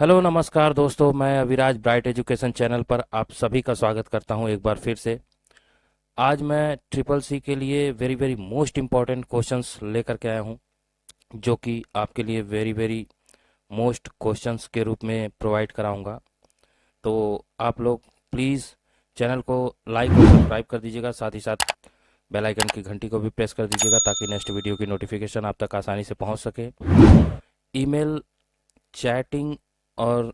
Hello नमस्कार दोस्तों, मैं अविराज ब्राइट एजुकेशन चैनल पर आप सभी का स्वागत करता हूं एक बार फिर से। आज मैं ट्रिपल सी के लिए very very most important questions लेकर के आया हूं, जो कि आपके लिए वेरी वेरी मोस्ट क्वेश्चंस के रूप में प्रोवाइड कराऊंगा। तो आप लोग प्लीज़ चैनल को लाइक और सब्सक्राइब कर दीजिएगा, साथ ही साथ बेल आइकन की घंटी को भी प्रेस कर दीजिएगा ताकि नेक्स्ट वीडियो की नोटिफिकेशन आप तक आसानी से पहुंच सके। ईमेल, चैटिंग और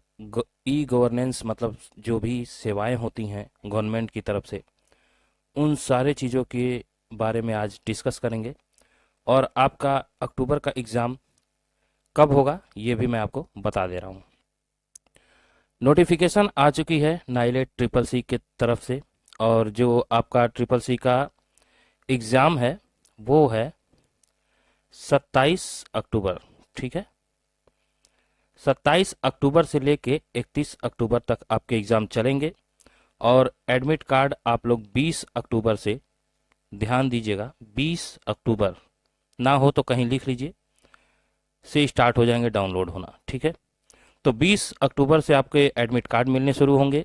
ई गवर्नेंस मतलब जो भी सेवाएं होती हैं गवर्नमेंट की तरफ से, उन सारे चीज़ों के बारे में आज डिस्कस करेंगे। और आपका अक्टूबर का एग्ज़ाम कब होगा ये भी मैं आपको बता दे रहा हूँ। नोटिफिकेशन आ चुकी है नाइलेट ट्रिपल सी के तरफ से, और जो आपका ट्रिपल सी का एग्ज़ाम है वो है 27 अक्टूबर। ठीक है, 27 अक्टूबर से लेके 31 अक्टूबर तक आपके एग्ज़ाम चलेंगे। और एडमिट कार्ड आप लोग 20 अक्टूबर से, ध्यान दीजिएगा 20 अक्टूबर ना हो तो कहीं लिख लीजिए, से स्टार्ट हो जाएंगे डाउनलोड होना। ठीक है, तो 20 अक्टूबर से आपके एडमिट कार्ड मिलने शुरू होंगे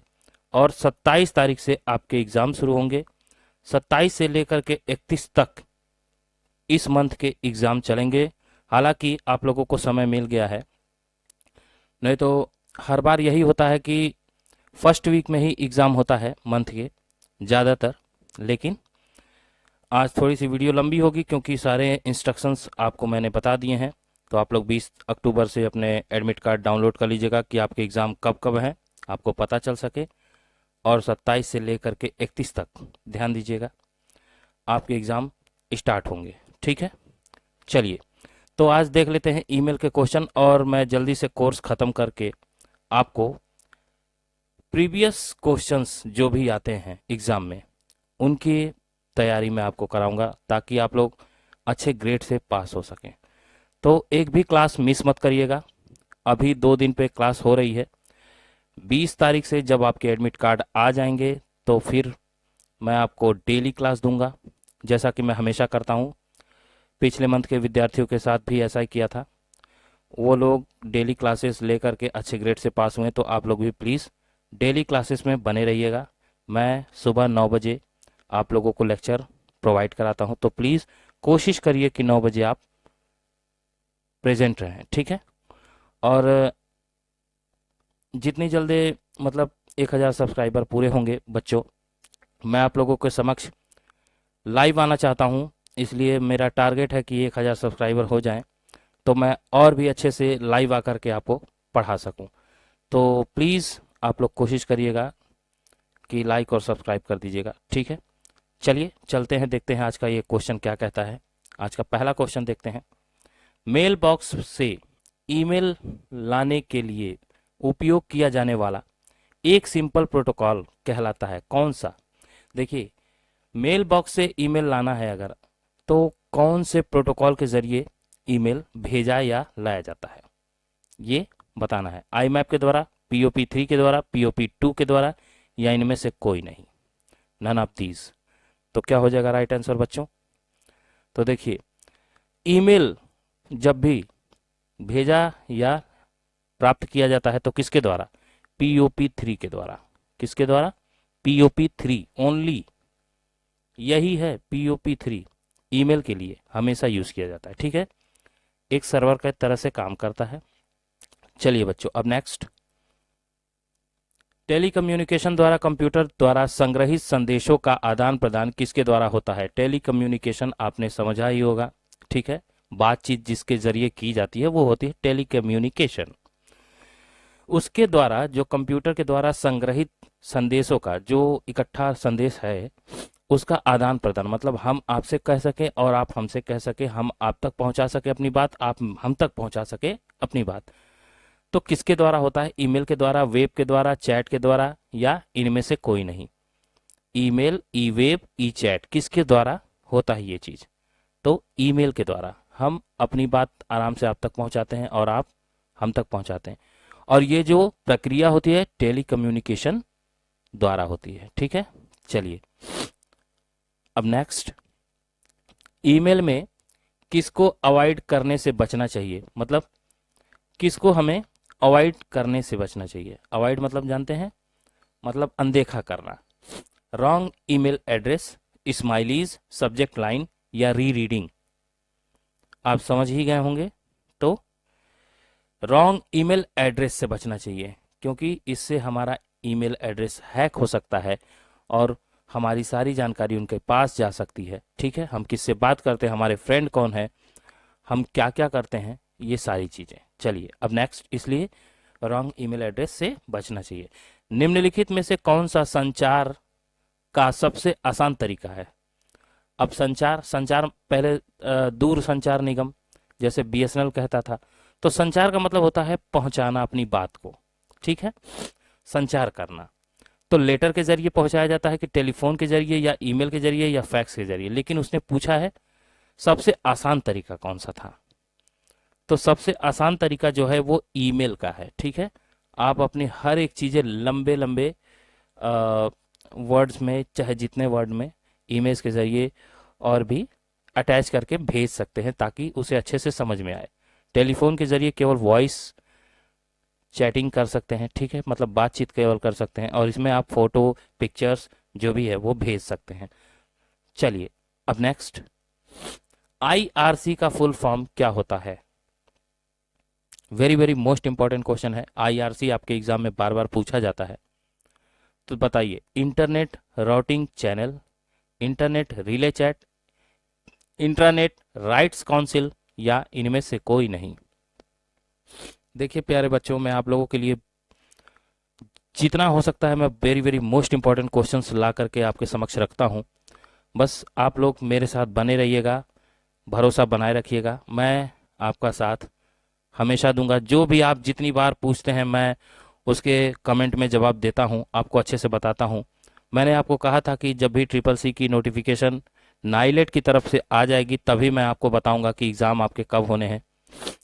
और 27 तारीख से आपके एग्ज़ाम शुरू होंगे। 27 से लेकर के 31 तक इस मंथ के एग्ज़ाम चलेंगे। हालांकि आप लोगों को समय मिल गया है, नहीं तो हर बार यही होता है कि फर्स्ट वीक में ही एग्ज़ाम होता है मंथ के ज़्यादातर। लेकिन आज थोड़ी सी वीडियो लंबी होगी क्योंकि सारे इंस्ट्रक्शंस आपको मैंने बता दिए हैं। तो आप लोग 20 अक्टूबर से अपने एडमिट कार्ड डाउनलोड कर लीजिएगा कि आपके एग्ज़ाम कब कब हैं, आपको पता चल सके। और 27 से लेकर के 31 तक ध्यान दीजिएगा आपके एग्ज़ाम स्टार्ट होंगे। ठीक है, चलिए तो आज देख लेते हैं ईमेल के क्वेश्चन, और मैं जल्दी से कोर्स ख़त्म करके आपको प्रीवियस क्वेश्चंस जो भी आते हैं एग्ज़ाम में उनकी तैयारी मैं आपको कराऊंगा ताकि आप लोग अच्छे ग्रेड से पास हो सकें। तो एक भी क्लास मिस मत करिएगा। अभी 2 दिन पे क्लास हो रही है। 20 तारीख से जब आपके एडमिट कार्ड आ जाएंगे तो फिर मैं आपको डेली क्लास दूंगा, जैसा कि मैं हमेशा करता हूँ। पिछले मंथ के विद्यार्थियों के साथ भी ऐसा ही किया था, वो लोग डेली क्लासेस लेकर के अच्छे ग्रेड से पास हुए। तो आप लोग भी प्लीज़ डेली क्लासेस में बने रहिएगा। मैं सुबह 9 बजे आप लोगों को लेक्चर प्रोवाइड कराता हूं, तो प्लीज़ कोशिश करिए कि 9 बजे आप प्रेजेंट रहें। ठीक है, और जितनी जल्दी मतलब 1000 सब्सक्राइबर पूरे होंगे बच्चों, मैं आप लोगों के समक्ष लाइव आना चाहता हूं। इसलिए मेरा टारगेट है कि 1000 सब्सक्राइबर हो जाएं तो मैं और भी अच्छे से लाइव आकर के आपको पढ़ा सकूं। तो प्लीज़ आप लोग कोशिश करिएगा कि लाइक और सब्सक्राइब कर दीजिएगा। ठीक है, चलिए चलते हैं, देखते हैं आज का ये क्वेश्चन क्या कहता है। आज का पहला क्वेश्चन देखते हैं। मेल बॉक्स से ईमेल लाने के लिए उपयोग किया जाने वाला एक सिंपल प्रोटोकॉल कहलाता है कौन सा? देखिए, मेल बॉक्स से ईमेल लाना है अगर, तो कौन से प्रोटोकॉल के जरिए ईमेल भेजा या लाया जाता है ये बताना है। आई मैप के द्वारा, POP3 के द्वारा, POP2 के द्वारा, या इनमें से कोई नहीं, नन ऑफ दीज। तो क्या हो जाएगा राइट आंसर बच्चों? तो देखिए, ईमेल जब भी भेजा या प्राप्त किया जाता है तो किसके द्वारा? POP3 के द्वारा। किसके द्वारा? POP3 ओनली, यही है POP3 ईमेल के लिए हमेशा यूज किया जाता है। ठीक है, एक सर्वर का तरह से काम करता है। चलिए बच्चों, अब नेक्स्ट। टेलीकम्युनिकेशन द्वारा कंप्यूटर द्वारा संग्रहित संदेशों का आदान प्रदान किसके द्वारा होता है? टेलीकम्युनिकेशन आपने समझा ही होगा। ठीक है, बातचीत जिसके जरिए की जाती है वो होती है टेलीकम्युनिकेशन। उसके द्वारा, जो कंप्यूटर के द्वारा संग्रहित संदेशों का जो इकट्ठा संदेश है उसका आदान प्रदान, मतलब हम आपसे कह सके और आप हमसे कह सके, हम आप तक पहुंचा सके अपनी बात, आप हम तक पहुंचा सके अपनी बात, तो किसके द्वारा होता है? ईमेल के द्वारा, वेब के द्वारा, चैट के द्वारा, या इनमें से कोई नहीं? ईमेल, ई वेब, ई चैट, किसके द्वारा होता है ये चीज? तो ईमेल के द्वारा हम अपनी बात आराम से आप तक पहुंचाते हैं और आप हम तक पहुंचाते हैं। और ये जो प्रक्रिया होती है टेलीकम्युनिकेशन द्वारा होती है। ठीक है, चलिए अब नेक्स्ट। ईमेल में किसको अवॉइड करने से बचना चाहिए, मतलब किसको हमें अवॉइड करने से बचना चाहिए। अवॉइड मतलब जानते हैं, मतलब अनदेखा करना। Wrong email address, smileys, subject line या री रीडिंग, आप समझ ही गए होंगे। तो रॉन्ग ईमेल एड्रेस से बचना चाहिए, क्योंकि इससे हमारा ईमेल एड्रेस हैक हो सकता है और हमारी सारी जानकारी उनके पास जा सकती है। ठीक है, हम किससे बात करते हैं, हमारे फ्रेंड कौन है, हम क्या क्या करते हैं, ये सारी चीज़ें। चलिए अब नेक्स्ट, इसलिए रॉन्ग ईमेल एड्रेस से बचना चाहिए। निम्नलिखित में से कौन सा संचार का सबसे आसान तरीका है? अब संचार पहले दूर संचार निगम जैसे बीएसएनएल कहता था, तो संचार का मतलब होता है पहुंचाना अपनी बात को। ठीक है, संचार करना तो लेटर के जरिए पहुंचाया जाता है कि टेलीफोन के जरिए या ईमेल के जरिए या फैक्स के जरिए, लेकिन उसने पूछा है सबसे आसान तरीका कौन सा था, तो सबसे आसान तरीका जो है वो ईमेल का है। ठीक है, आप अपनी हर एक चीज़ें लंबे लंबे वर्ड्स में, चाहे जितने वर्ड में, ईमेल्स के जरिए और भी अटैच करके भेज सकते हैं ताकि उसे अच्छे से समझ में आए। टेलीफोन के जरिए केवल वॉइस चैटिंग कर सकते हैं। ठीक है, मतलब बातचीत केवल कर सकते हैं, और इसमें आप फोटो, पिक्चर्स जो भी है वो भेज सकते हैं। चलिए अब नेक्स्ट, आईआरसी का फुल फॉर्म क्या होता है? Very very most important question है। आईआरसी आपके एग्जाम में बार बार पूछा जाता है, तो बताइए, internet routing channel, internet relay chat, internet rights council या इनमें से कोई नहीं? देखिए प्यारे बच्चों, मैं आप लोगों के लिए जितना हो सकता है मैं very very most important questions ला करके आपके समक्ष रखता हूं। बस आप लोग मेरे साथ बने रहिएगा, भरोसा बनाए रखिएगा। मैं आपका साथ हमेशा दूंगा। जो भी आप जितनी बार पूछते हैं मैं उसके कमेंट में जवाब देता हूं, आपको अच्छे से बताता हूं। मैंने आपको कहा था कि जब भी ट्रिपल सी की नोटिफिकेशन नाइलेट की तरफ से आ जाएगी तभी मैं आपको बताऊंगा कि एग्ज़ाम आपके कब होने हैं।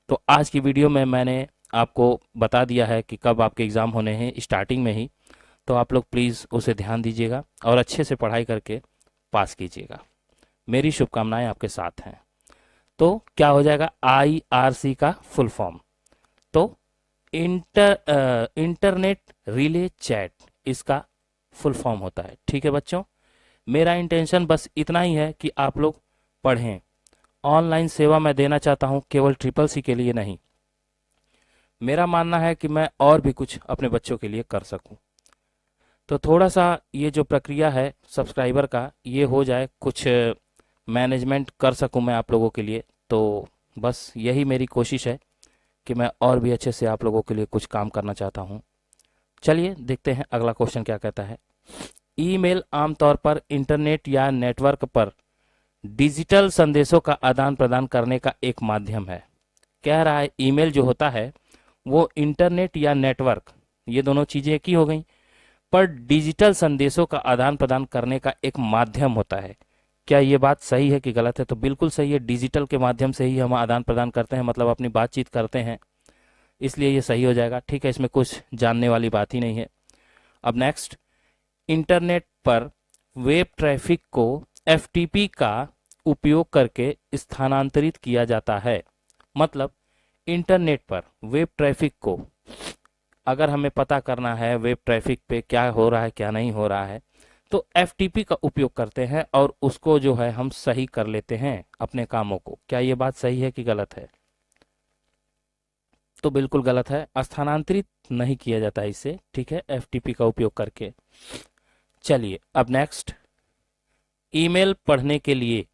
तो आज की वीडियो में मैंने आपको बता दिया है कि कब आपके एग्ज़ाम होने हैं, स्टार्टिंग में ही। तो आप लोग प्लीज़ उसे ध्यान दीजिएगा और अच्छे से पढ़ाई करके पास कीजिएगा। मेरी शुभकामनाएं आपके साथ हैं। तो क्या हो जाएगा आईआरसी का फुल फॉर्म? तो इंटरनेट रिले चैट इसका फुल फॉर्म होता है। ठीक है बच्चों, मेरा इंटेंशन बस इतना ही है कि आप लोग पढ़ें। ऑनलाइन सेवा मैं देना चाहता हूं, केवल ट्रिपल सी के लिए नहीं। मेरा मानना है कि मैं और भी कुछ अपने बच्चों के लिए कर सकूं। तो थोड़ा सा ये जो प्रक्रिया है सब्सक्राइबर का, ये हो जाए, कुछ मैनेजमेंट कर सकूं मैं आप लोगों के लिए। तो बस यही मेरी कोशिश है कि मैं और भी अच्छे से आप लोगों के लिए कुछ काम करना चाहता हूं। चलिए देखते हैं अगला क्वेश्चन क्या कहता है। ईमेल आमतौर पर इंटरनेट या नेटवर्क पर डिजिटल संदेशों का आदान प्रदान करने का एक माध्यम है। कह रहा है ईमेल जो होता है वो इंटरनेट या नेटवर्क, ये दोनों चीजें एक ही हो गई, पर डिजिटल संदेशों का आदान प्रदान करने का एक माध्यम होता है। क्या ये बात सही है कि गलत है? तो बिल्कुल सही है। डिजिटल के माध्यम से ही हम आदान प्रदान करते हैं, मतलब अपनी बातचीत करते हैं, इसलिए ये सही हो जाएगा। ठीक है, इसमें कुछ जानने वाली बात ही नहीं है। अब नेक्स्ट, इंटरनेट पर वेब ट्रैफिक को एफटीपी का उपयोग करके स्थानांतरित किया जाता है। मतलब इंटरनेट पर वेब ट्रैफिक को अगर हमें पता करना है वेब ट्रैफिक पे क्या हो रहा है क्या नहीं हो रहा है, तो एफटीपी का उपयोग करते हैं और उसको जो है हम सही कर लेते हैं अपने कामों को। क्या ये बात सही है कि गलत है? तो बिल्कुल गलत है, स्थानांतरित नहीं किया जाता है इससे। ठीक है, एफटीपी का उपयोग करके। चलिए अब नेक्स्ट, ईमेल पढ़ने के लिए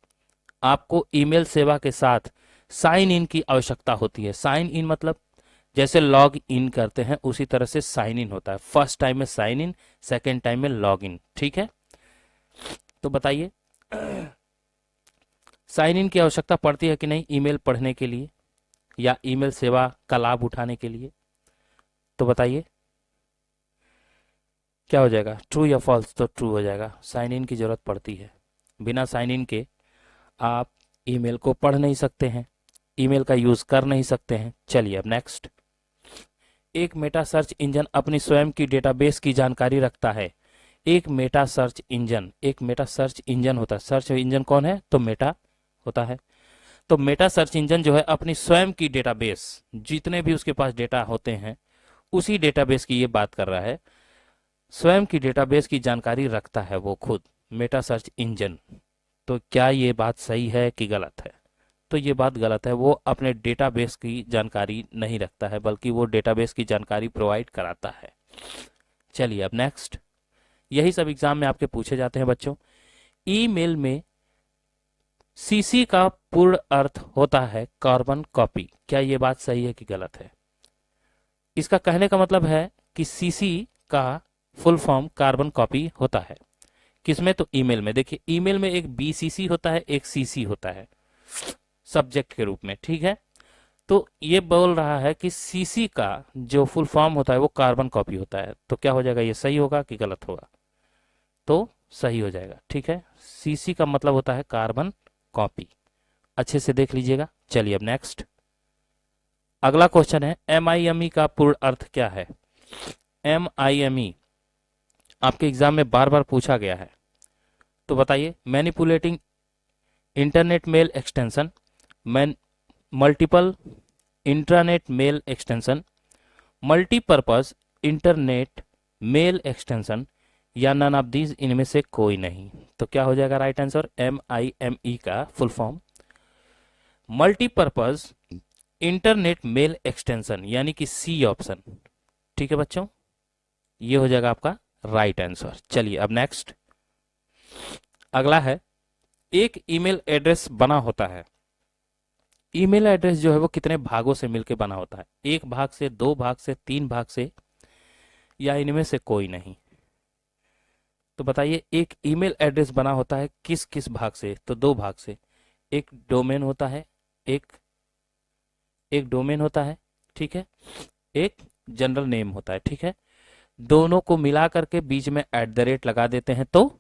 आपको ईमेल सेवा के साथ साइन इन की आवश्यकता होती है। साइन इन मतलब जैसे लॉग इन करते हैं उसी तरह से साइन इन होता है। फर्स्ट टाइम में साइन इन, सेकेंड टाइम में लॉग इन। ठीक है, तो बताइए साइन इन की आवश्यकता पड़ती है कि नहीं ईमेल पढ़ने के लिए या ईमेल सेवा का लाभ उठाने के लिए? तो बताइए क्या हो जाएगा, ट्रू या फॉल्स? तो ट्रू हो जाएगा, साइन इन की जरूरत पड़ती है। बिना साइन इन के आप ईमेल को पढ़ नहीं सकते हैं, ईमेल का यूज कर नहीं सकते हैं। चलिए अब नेक्स्ट, एक मेटा सर्च इंजन अपनी स्वयं की डेटाबेस की जानकारी रखता है। एक मेटा सर्च इंजन होता है। सर्च इंजन कौन है? तो मेटा होता है। तो मेटा सर्च इंजन जो है अपनी स्वयं की डेटाबेस, जितने भी उसके पास डेटा होते हैं उसी डेटाबेस की ये बात कर रहा है। स्वयं की डेटाबेस की जानकारी रखता है वो खुद, मेटा सर्च इंजन। तो क्या ये बात सही है कि गलत है? तो ये बात गलत है। वो अपने डेटाबेस की जानकारी नहीं रखता है, बल्कि वो डेटाबेस की जानकारी प्रोवाइड कराता है। चलिए अब नेक्स्ट, यही सब एग्जाम में आपके पूछे जाते हैं बच्चों। ईमेल में सीसी का पूर्ण अर्थ होता है कार्बन कॉपी। क्या ये बात सही है कि गलत है? इसका कहने का मतलब है कि सीसी का फुल फॉर्म कार्बन कॉपी होता है। किसमें? तो ईमेल में। देखिए ईमेल में एक बीसीसी होता है, एक सीसी होता है सब्जेक्ट के रूप में, ठीक है। तो ये बोल रहा है कि सीसी का जो फुल फॉर्म होता है वो कार्बन कॉपी होता है। तो क्या हो जाएगा, ये सही होगा कि गलत होगा? तो सही हो जाएगा, ठीक है। सीसी का मतलब होता है कार्बन कॉपी। अच्छे से देख लीजिएगा। चलिए अब नेक्स्ट, अगला क्वेश्चन है एमआईएमई का पूर्ण अर्थ क्या है? एमआईएमई आपके एग्जाम में बार बार पूछा गया है, तो बताइए। Manipulating internet mail extension, multiple intranet mail extension, multipurpose internet mail extension, या नन ऑफ दीज, इनमें से कोई नहीं। तो क्या हो जाएगा राइट आंसर? MIME का full form multipurpose internet mail extension, यानी कि सी ऑप्शन। ठीक है बच्चों, ये हो जाएगा आपका राइट आंसर। चलिए अब नेक्स्ट, अगला है एक ईमेल एड्रेस बना होता है। ईमेल एड्रेस जो है वो कितने भागों से मिलकर बना होता है? एक भाग से, दो भाग से, तीन भाग से, या इनमें से कोई नहीं? तो बताइए, एक ईमेल एड्रेस बना होता है किस किस भाग से? तो दो भाग से। एक डोमेन होता है, एक एक डोमेन होता है, ठीक है, एक जनरल नेम होता है, ठीक है। दोनों को मिला करके बीच में @ लगा देते हैं तो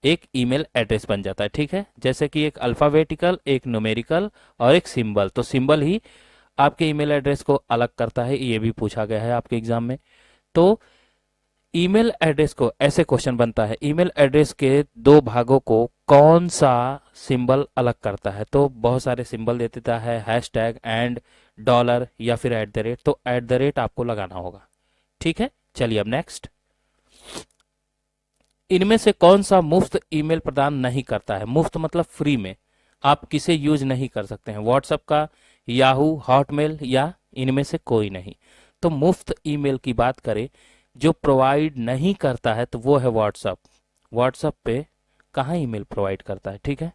एक ईमेल एड्रेस बन जाता है, ठीक है। जैसे कि एक अल्फाबेटिकल, एक न्यूमेरिकल और एक सिंबल। तो सिंबल ही आपके ईमेल एड्रेस को अलग करता है, ये भी पूछा गया है आपके एग्जाम में। तो ईमेल एड्रेस को, ऐसे क्वेश्चन बनता है, ईमेल एड्रेस के दो भागों को कौन सा सिंबल अलग करता है? तो बहुत सारे सिंबल दे देता है, हैशटैग, एंड, डॉलर, या फिर @ तो @ आपको लगाना होगा, ठीक है। चलिए अब नेक्स्ट, इनमें से कौन सा मुफ्त ईमेल प्रदान नहीं करता है? मुफ्त मतलब फ्री में, आप किसे यूज नहीं कर सकते हैं? व्हाट्सएप का, याहू, हॉटमेल, या इनमें से कोई नहीं? तो मुफ्त ईमेल की बात करें जो प्रोवाइड नहीं करता है तो वो है व्हाट्सएप। व्हाट्सएप पे कहाँ ईमेल प्रोवाइड करता है, ठीक है।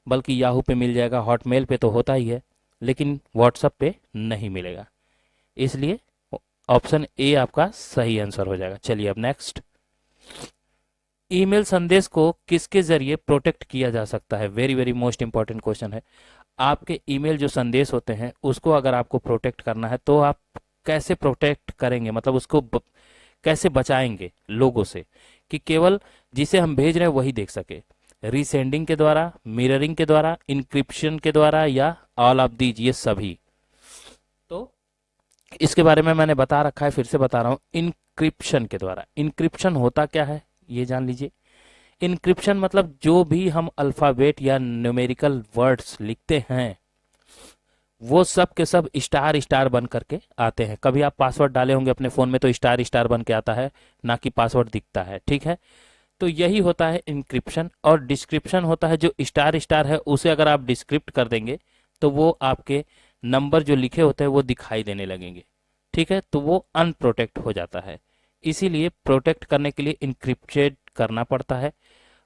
बल्कि याहू पे मिल जाएगा, हॉटमेल पे तो होता ही है, लेकिन व्हाट्सएप पे नहीं मिलेगा। इसलिए ऑप्शन ए आपका सही आंसर हो जाएगा। चलिए अब नेक्स्ट, ईमेल संदेश को किसके जरिए प्रोटेक्ट किया जा सकता है? Very very most important question है। आपके ईमेल जो संदेश होते हैं उसको अगर आपको प्रोटेक्ट करना है तो आप कैसे प्रोटेक्ट करेंगे? मतलब उसको कैसे बचाएंगे लोगों से कि केवल जिसे हम भेज रहे हैं वही देख सके? रीसेंडिंग के द्वारा, मिररिंग के द्वारा, इंक्रिप्शन के द्वारा, या ऑल ऑफ दीज, ये सभी? तो इसके बारे में मैंने बता रखा है, फिर से बता रहा हूं, इंक्रिप्शन के द्वारा। इंक्रिप्शन होता क्या है ये जान लीजिए। इंक्रिप्शन मतलब जो भी हम अल्फाबेट या न्यूमेरिकल वर्ड्स लिखते हैं वो सब के सब स्टार स्टार बन करके आते हैं। कभी आप पासवर्ड डाले होंगे अपने फोन में तो स्टार स्टार बन के आता है, ना कि पासवर्ड दिखता है, ठीक है। तो यही होता है इंक्रिप्शन। और डिस्क्रिप्शन होता है, जो स्टार स्टार है उसे अगर आप डिस्क्रिप्ट कर देंगे तो वो आपके नंबर जो लिखे होते हैं वो दिखाई देने लगेंगे, ठीक है। तो वो अनप्रोटेक्ट हो जाता है। इसीलिए प्रोटेक्ट करने के लिए इंक्रिप्टेड करना पड़ता है,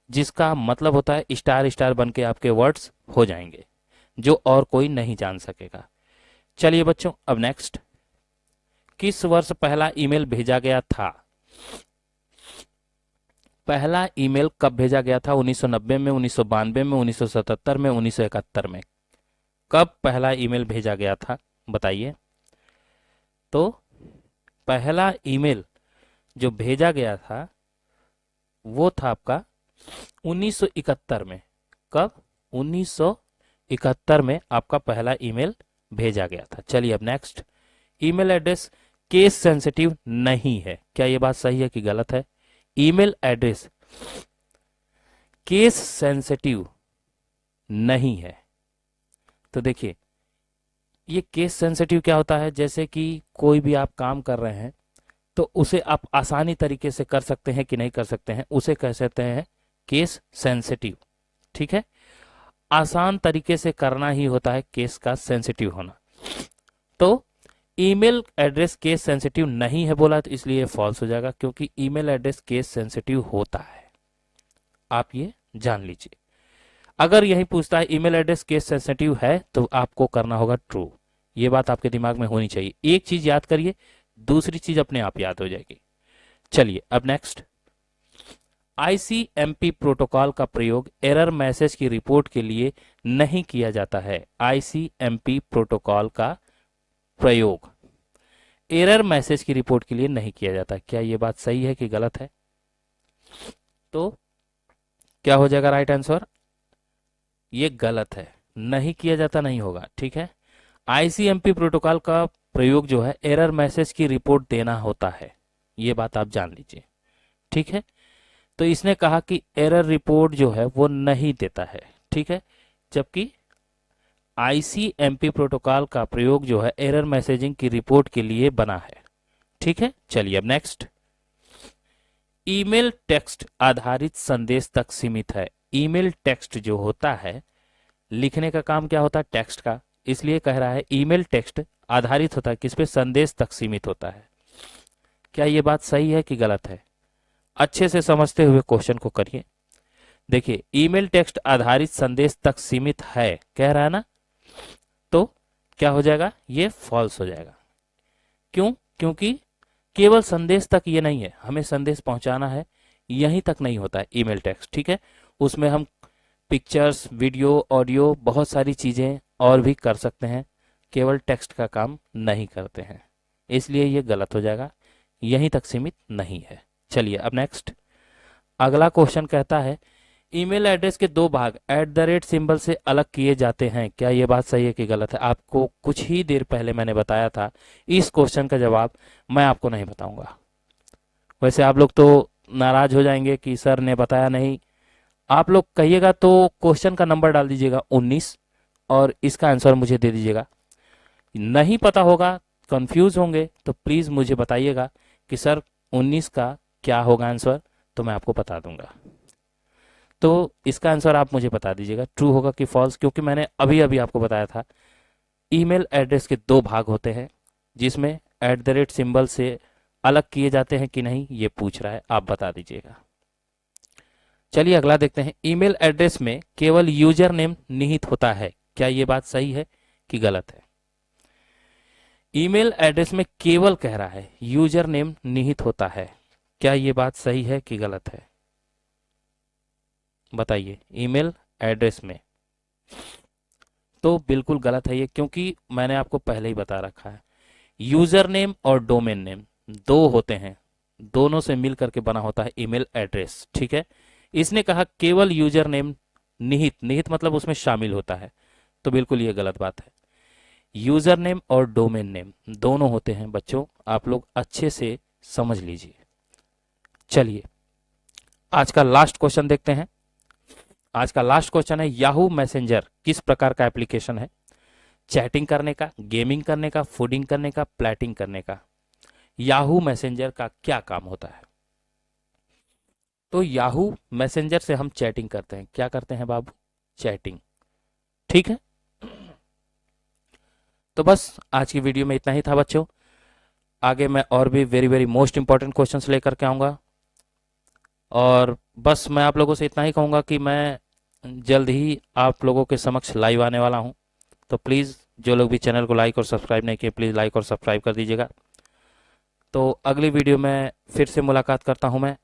जिसका मतलब होता है स्टार स्टार बन के आपके वर्ड्स हो जाएंगे जो और कोई नहीं जान सकेगा। चलिए बच्चों अब नेक्स्ट, किस वर्ष पहला ईमेल भेजा गया था? पहला ईमेल कब भेजा गया था? 1990 में, 1992 में, 1977 में, 1971 में? कब पहला ईमेल भेजा गया था बताइए। तो पहला ईमेल जो भेजा गया था वो था आपका 1971 में। कब? 1971 में आपका पहला ईमेल भेजा गया था। चलिए अब next, email address case sensitive नहीं है। क्या यह बात सही है कि गलत है? ईमेल एड्रेस केस सेंसिटिव नहीं है। तो देखिए, ये केस सेंसिटिव क्या होता है, जैसे कि कोई भी आप काम कर रहे हैं तो उसे आप आसानी तरीके से कर सकते हैं कि नहीं कर सकते हैं, उसे कह सकते हैं केस सेंसिटिव। ठीक है, आसान तरीके से करना ही होता है केस का सेंसिटिव होना। तो ईमेल एड्रेस केस सेंसिटिव नहीं है बोला तो इसलिए फॉल्स हो जाएगा, क्योंकि ईमेल एड्रेस केस सेंसिटिव होता है, आप ये जान लीजिए। अगर यही पूछता है ईमेल एड्रेस केस सेंसिटिव है तो आपको करना होगा ट्रू। ये बात आपके दिमाग में होनी चाहिए। एक चीज याद करिए, दूसरी चीज अपने आप याद हो जाएगी। चलिए अब नेक्स्ट, आईसीएमपी प्रोटोकॉल का प्रयोग एरर मैसेज की रिपोर्ट के लिए नहीं किया जाता है। आईसीएमपी प्रोटोकॉल का प्रयोग एरर मैसेज की रिपोर्ट के लिए नहीं किया जाता। क्या ये बात सही है कि गलत है? तो क्या हो जाएगा राइट आंसर? ये गलत है, नहीं किया जाता नहीं होगा। ठीक है, आईसीएमपी प्रोटोकॉल का प्रयोग जो है एरर मैसेज की रिपोर्ट देना होता है, ये बात आप जान लीजिए। ठीक है, तो इसने कहा कि एरर रिपोर्ट जो है वो नहीं देता है। ठीक है, जबकि आईसीएमपी प्रोटोकॉल का प्रयोग जो है एरर मैसेजिंग की रिपोर्ट के लिए बना है। ठीक है, चलिए अब नेक्स्ट, ईमेल टेक्स्ट आधारित संदेश तक सीमित है। ईमेल टेक्स्ट जो होता है, लिखने का काम क्या होता है? टेक्स्ट का, इसलिए कह रहा है ईमेल टेक्स्ट आधारित होता है किस पे? संदेश तक सीमित होता है। क्या ये बात सही है कि गलत है? अच्छे से समझते हुए क्वेश्चन को करिए। देखिए, ईमेल टेक्स्ट आधारित संदेश तक सीमित है कह रहा है ना, तो क्या हो जाएगा? ये फॉल्स हो जाएगा। क्यों? क्योंकि केवल संदेश तक ये नहीं है, हमें संदेश पहुंचाना है, यहीं तक नहीं होता है ईमेल टेक्स्ट। ठीक है, उसमें हम पिक्चर्स, वीडियो, ऑडियो, बहुत सारी चीजें और भी कर सकते हैं, केवल टेक्स्ट का काम नहीं करते हैं, इसलिए ये गलत हो जाएगा, यहीं तक सीमित नहीं है। चलिए अब नेक्स्ट, अगला क्वेश्चन कहता है ईमेल एड्रेस के दो भाग @ से अलग किए जाते हैं। क्या ये बात सही है कि गलत है? आपको कुछ ही देर पहले मैंने बताया था, इस क्वेश्चन का जवाब मैं आपको नहीं बताऊंगा। वैसे आप लोग तो नाराज हो जाएंगे कि सर ने बताया नहीं। आप लोग कहिएगा तो क्वेश्चन का नंबर डाल दीजिएगा 19 और इसका आंसर मुझे दे दीजिएगा। नहीं पता होगा, कंफ्यूज होंगे तो प्लीज मुझे बताइएगा कि सर 19 का क्या होगा आंसर, तो मैं आपको बता दूंगा। तो इसका आंसर आप मुझे बता दीजिएगा, ट्रू होगा कि फॉल्स, क्योंकि मैंने अभी अभी आपको बताया था ईमेल एड्रेस के दो भाग होते हैं, जिसमें @ से अलग किए जाते हैं कि नहीं ये पूछ रहा है, आप बता दीजिएगा। चलिए अगला देखते हैं, ईमेल एड्रेस में केवल यूजर नेम निहित होता है। क्या ये बात सही है कि गलत है? ईमेल एड्रेस में केवल कह रहा है यूजर नेम निहित होता है, क्या ये बात सही है कि गलत है? बताइए। ईमेल एड्रेस में तो बिल्कुल गलत है ये, क्योंकि मैंने आपको पहले ही बता रखा है यूजर नेम और डोमेन नेम दो होते हैं, दोनों से मिल करके बना होता है ईमेल एड्रेस। ठीक है, इसने कहा केवल यूजर नेम निहित, निहित मतलब उसमें शामिल होता है, तो बिल्कुल ये गलत बात है। यूजर नेम और डोमेन नेम दोनों होते हैं बच्चों, आप लोग अच्छे से समझ लीजिए। चलिए आज का लास्ट क्वेश्चन देखते हैं। आज का लास्ट क्वेश्चन है याहू मैसेंजर किस प्रकार का एप्लीकेशन है? चैटिंग करने का, गेमिंग करने का, फूडिंग करने का, प्लेटिंग करने का? याहू मैसेंजर का क्या काम होता है? तो याहू मैसेंजर से हम चैटिंग करते हैं। क्या करते हैं बाबू? चैटिंग। ठीक है, तो बस आज की वीडियो में इतना ही था बच्चों। आगे मैं और भी very very most important questions लेकर के आऊंगा, और बस मैं आप लोगों से इतना ही कहूंगा कि मैं जल्द ही आप लोगों के समक्ष लाइव आने वाला हूं, तो प्लीज़ जो लोग भी चैनल को लाइक और सब्सक्राइब नहीं किए प्लीज़ लाइक और सब्सक्राइब कर दीजिएगा। तो अगली वीडियो में फिर से मुलाकात करता हूं मैं,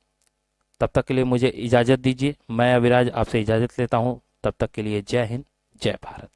तब तक के लिए मुझे इजाज़त दीजिए। मैं अविराज आपसे इजाज़त लेता हूं, तब तक के लिए जय हिंद, जय भारत।